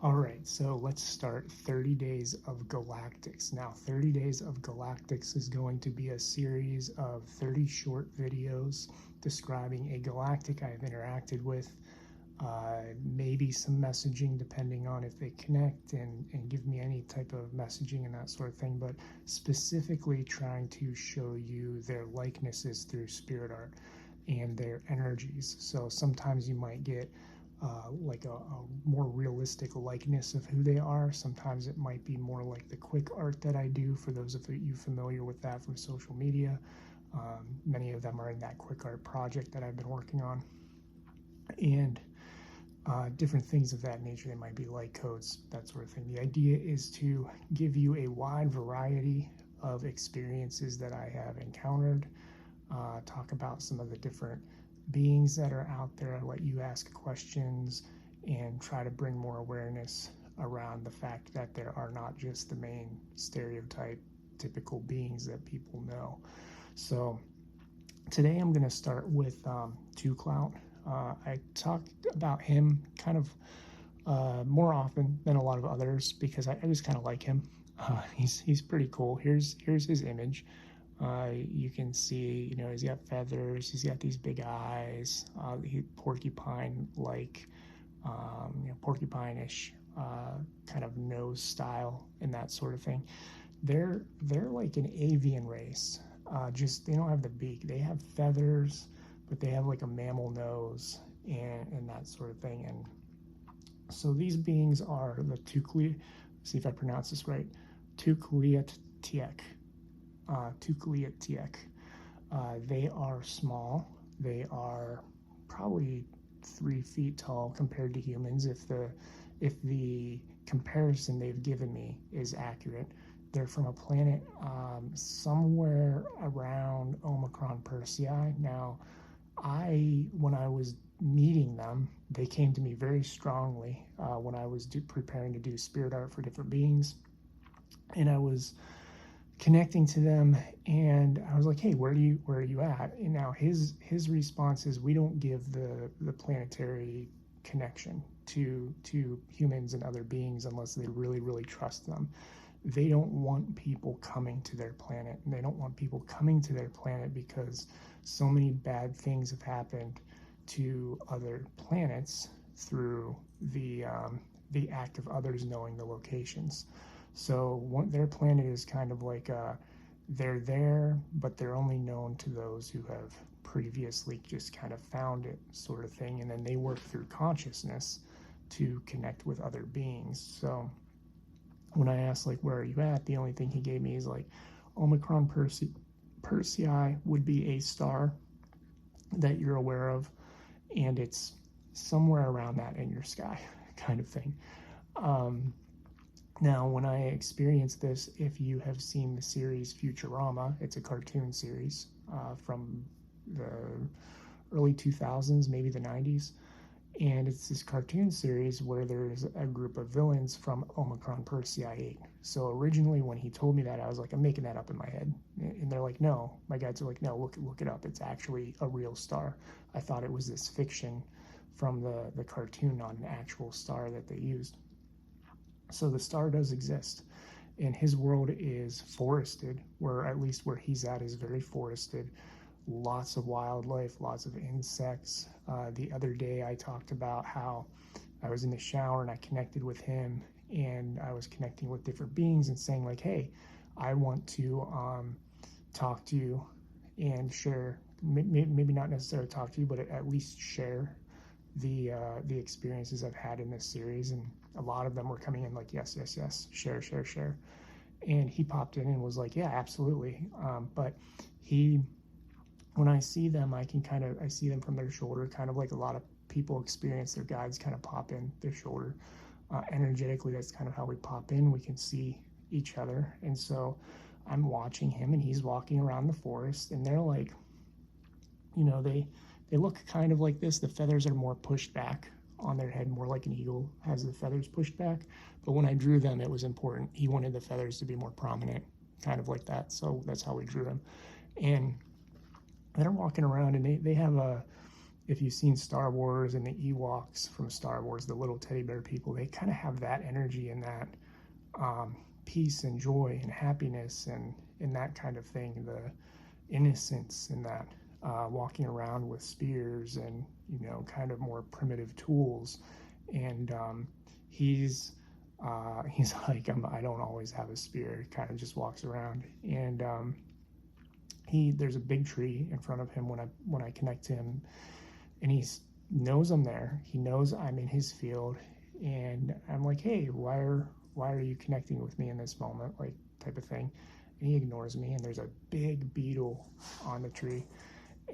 All right, so let's start 30 Days of Galactics. Now, 30 Days of Galactics is going to be a series of 30 short videos describing a galactic I've interacted with, maybe some messaging depending on if they connect and give me any type of messaging and that sort of thing, but specifically trying to show you their likenesses through spirit art and their energies. So sometimes you might get like a more realistic likeness of who they are. Sometimes it might be more like the quick art that I do, for those of you familiar with that from social media. Many of them are in that quick art project that I've been working on. And different things of that nature. They might be light codes, that sort of thing. The idea is to give you a wide variety of experiences that I have encountered, talk about some of the different beings that are out there, let you ask questions, and try to bring more awareness around the fact that there are not just the main stereotype typical beings that people know. So today I'm going to start with Two Clout. I talked about him kind of more often than a lot of others because I just kind of like him. He's pretty cool. Here's his image. You can see, he's got feathers, he's got these big eyes, porcupine-like, porcupine-ish kind of nose style and that sort of thing. They're like an avian race. Just they don't have the beak. They have feathers, but they have like a mammal nose and that sort of thing. And so these beings are the Tukli. See if I pronounce this right. Tukliatiek. Tukliatiek. They are small. They are probably 3 feet tall compared to humans. If the comparison they've given me is accurate, they're from a planet somewhere around Omicron Persei. Now, when I was meeting them, they came to me very strongly when I was preparing to do spirit art for different beings, and I was connecting to them, and I was like, "Hey, where are you at?" And now his response is, "We don't give the planetary connection to humans and other beings unless they really trust them. They don't want people coming to their planet, and they don't want people coming to their planet because so many bad things have happened to other planets through the act of others knowing the locations. So their planet is kind of like they're there, but they're only known to those who have previously just kind of found it, sort of thing, and then they work through consciousness to connect with other beings." So when I asked, like, "Where are you at?" the only thing he gave me is like, Omicron Persei would be a star that you're aware of, and it's somewhere around that in your sky, kind of thing. Now, when I experienced this, if you have seen the series Futurama, it's a cartoon series from the early 2000s, maybe the 90s. And it's this cartoon series where there's a group of villains from Omicron Persei 8. So originally when he told me that, I was like, I'm making that up in my head. And they're like, no. My guides are like, no, look it up. It's actually a real star. I thought it was this fiction from the cartoon, not an actual star that they used. So the star does exist. And his world is forested, where at least where he's at is very forested. Lots of wildlife, lots of insects. The other day I talked about how I was in the shower and I connected with him, and I was connecting with different beings and saying like, hey, I want to talk to you and share, maybe not necessarily talk to you, but at least share the experiences I've had in this series. And a lot of them were coming in like, yes, share. And he popped in and was like, yeah, absolutely. But when I see them, I see them from their shoulder, kind of like a lot of people experience their guides kind of pop in their shoulder. Energetically, that's kind of how we pop in. We can see each other. And so I'm watching him, and he's walking around the forest, and they're like, they look kind of like this. The feathers are more pushed back on their head, more like an eagle has the feathers pushed back. But when I drew them, it was important. He wanted the feathers to be more prominent, kind of like that. So that's how we drew him. And they're walking around, and they have if you've seen Star Wars and the Ewoks from Star Wars, the little teddy bear people, they kind of have that energy and that peace and joy and happiness and that kind of thing, the innocence in that, walking around with spears and, you know, kind of more primitive tools. And he's like, I don't always have a spear, kind of just walks around. And there's a big tree in front of him when I connect to him, and he knows I'm there. He knows I'm in his field, and I'm like, hey, why are you connecting with me in this moment, like, type of thing. And he ignores me, and there's a big beetle on the tree,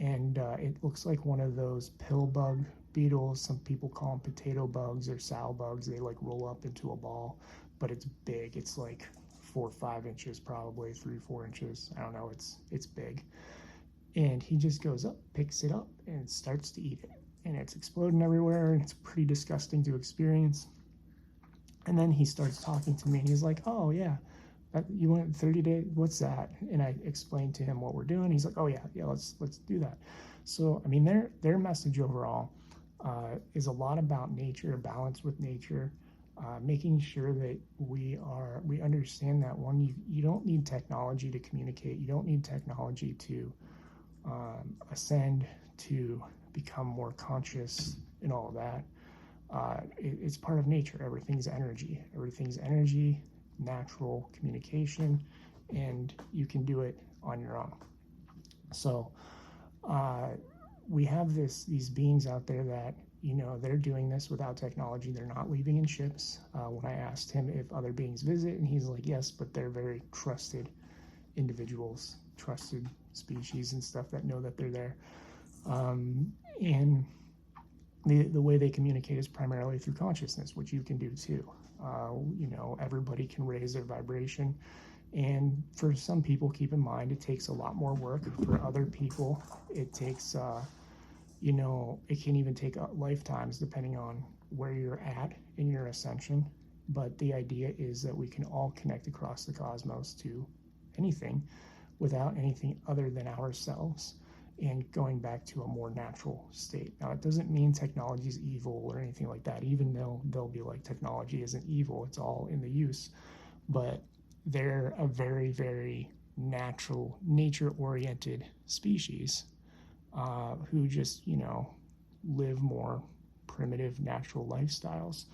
and it looks like one of those pill bug beetles. Some people call them potato bugs or sow bugs. They like roll up into a ball, but it's big. It's like 4 or 5 inches, probably 3 or 4 inches. I don't know. It's big. And he just goes up, picks it up, and starts to eat it. And it's exploding everywhere, and it's pretty disgusting to experience. And then he starts talking to me, and he's like, oh, yeah, you want 30 days? What's that? And I explained to him what we're doing. He's like, oh, yeah, let's do that. So, I mean, their message overall is a lot about nature, balance with nature, making sure that we understand that, one, you don't need technology to communicate. You don't need technology to ascend, to become more conscious and all of that. It's part of nature. Everything's energy, natural communication, and you can do it on your own. So we have these beings out there that, you know, they're doing this without technology. They're not leaving in ships. When I asked him if other beings visit, and he's like, yes, but they're very trusted individuals, trusted species and stuff that know that they're there. And the way they communicate is primarily through consciousness, which you can do too. You know, everybody can raise their vibration. And for some people, keep in mind, it takes a lot more work. For other people, it takes, you know, it can even take lifetimes depending on where you're at in your ascension. But the idea is that we can all connect across the cosmos to anything without anything other than ourselves, and going back to a more natural state. Now, it doesn't mean technology is evil or anything like that, even though they'll be like, technology isn't evil, it's all in the use. But they're a very, very natural, nature-oriented species who just, you know, live more primitive, natural lifestyles.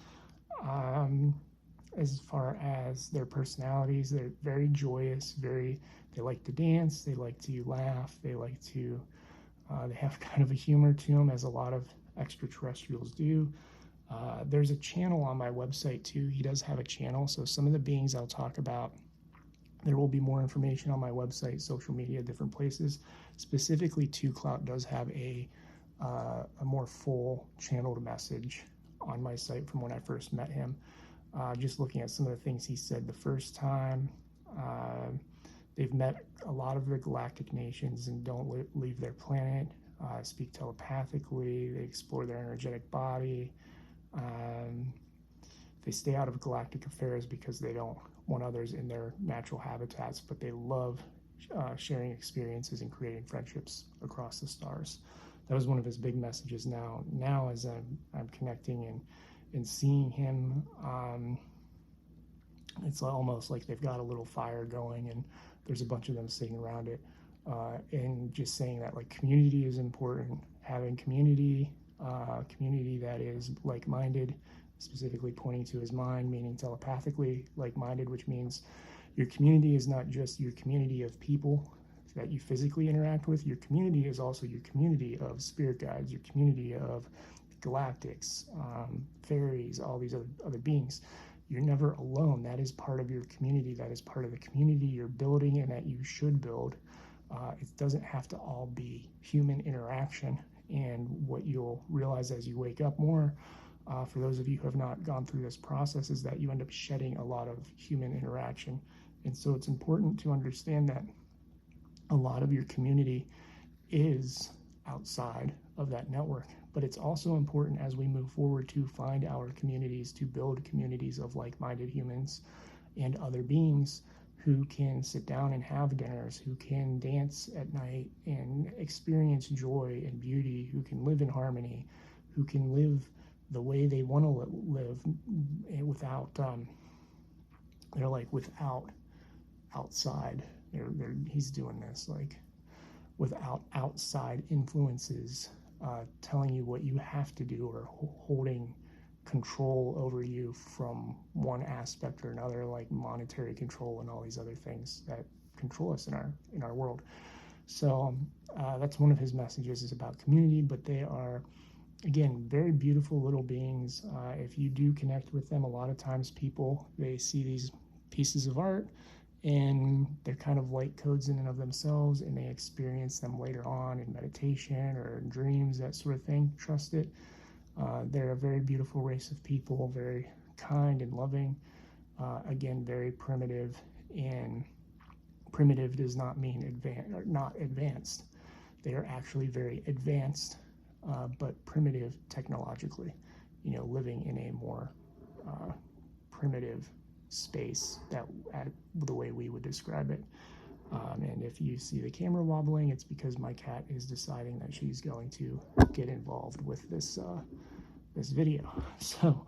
As far as their personalities, they're very joyous, they like to dance, they like to laugh, they like to, they have kind of a humor to them, as a lot of extraterrestrials do. There's a channel on my website too. He does have a channel, so some of the beings I'll talk about, there will be more information on my website, social media, different places. Specifically, 2Clout does have a more full channeled message on my site from when I first met him. Just looking at some of the things he said the first time. They've met a lot of the galactic nations and don't leave their planet, speak telepathically, they explore their energetic body. They stay out of galactic affairs because they don't want others in their natural habitats, but they love sharing experiences and creating friendships across the stars. That was one of his big messages. Now as I'm connecting and seeing him, it's almost like they've got a little fire going, and there's a bunch of them sitting around it, and just saying that, like, community is important. Having community that is like-minded, specifically pointing to his mind, meaning telepathically like-minded, which means your community is not just your community of people that you physically interact with. Your community is also your community of spirit guides, your community of galactics, faeries, all these other beings. You're never alone. That is part of your community. That is part of the community you're building and that you should build. It doesn't have to all be human interaction. And what you'll realize as you wake up more, for those of you who have not gone through this process, is that you end up shedding a lot of human interaction. And so it's important to understand that a lot of your community is outside of that network. But it's also important as we move forward to find our communities, to build communities of like-minded humans and other beings who can sit down and have dinners, who can dance at night and experience joy and beauty, who can live in harmony, who can live the way they want to live without, they're like without outside. He's doing this like without outside influences telling you what you have to do or holding control over you from one aspect or another, like monetary control and all these other things that control us in our world. So that's one of his messages, is about community. But they are, again, very beautiful little beings. If you do connect with them, a lot of times they see these pieces of art and they're kind of light codes in and of themselves, and they experience them later on in meditation or in dreams, that sort of thing. Trust it. They're a very beautiful race of people, very kind and loving. Again, very primitive, and primitive does not mean not advanced. They are actually very advanced, but primitive technologically, living in a more primitive space, the way we would describe it. And if you see the camera wobbling, it's because my cat is deciding that she's going to get involved with this video. So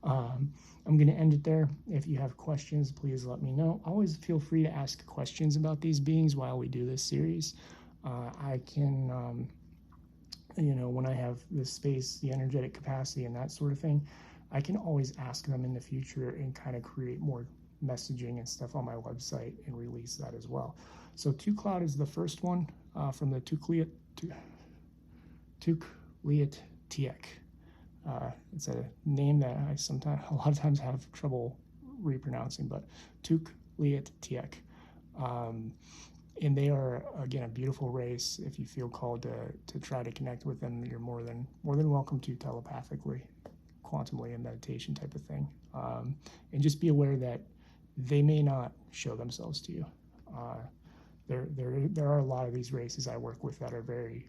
I'm going to end it there. If you have questions, please let me know. Always feel free to ask questions about these beings while we do this series. I can, when I have the space, the energetic capacity, and that sort of thing, I can always ask them in the future and kind of create more messaging and stuff on my website and release that as well. So Tuklout is the first one from the Tukliat Tiek. It's a name that I a lot of times have trouble repronouncing, but Tukliat Tiek. And they are, again, a beautiful race. If you feel called to try to connect with them, you're more than welcome to, telepathically, quantumly, and meditation type of thing. And just be aware that they may not show themselves to you. There are a lot of these races I work with that are very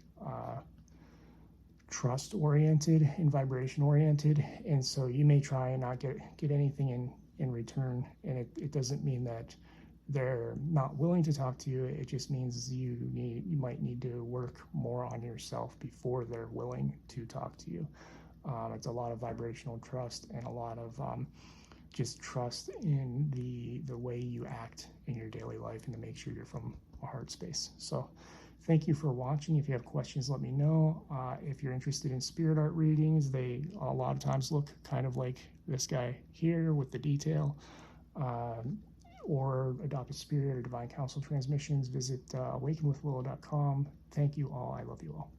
trust oriented and vibration oriented, and so you may try and not get anything in return, and it doesn't mean that they're not willing to talk to you. It just means you might need to work more on yourself before they're willing to talk to you. It's a lot of vibrational trust and a lot of just trust in the way you act in your daily life, and to make sure you're from a heart space. So thank you for watching. If you have questions, let me know. If you're interested in spirit art readings, they a lot of times look kind of like this guy here with the detail. Or adopt a spirit or divine council transmissions, visit awakenwithwillow.com. Thank you all. I love you all.